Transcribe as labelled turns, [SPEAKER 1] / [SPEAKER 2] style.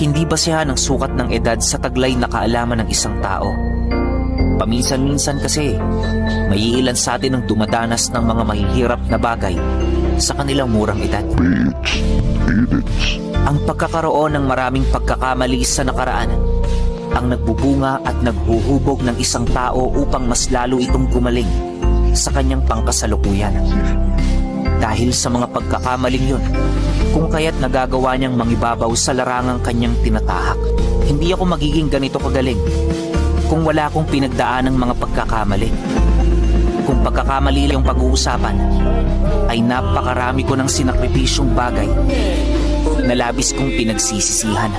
[SPEAKER 1] Hindi basehan ang sukat ng edad sa taglay na kaalaman ng isang tao. Paminsan-minsan kasi, may ilan sa atin ang dumadanas ng mga mahihirap na bagay sa kanilang murang edad. Ang pagkakaroon ng maraming pagkakamali sa nakaraan ang nagbubunga at naghuhubog ng isang tao upang mas lalo itong gumaling sa kanyang pangkasalukuyan. Dahil sa mga pagkakamaling yun, kung kaya't nagagawa niyang mangibabaw sa larangang kanyang tinatahak. Hindi ako magiging ganito kagaling kung wala akong pinagdaan ng mga pagkakamali. Kung pagkakamali lang yung pag-uusapan, ay napakarami ko ng sinakripisyong bagay na labis kong pinagsisisihan.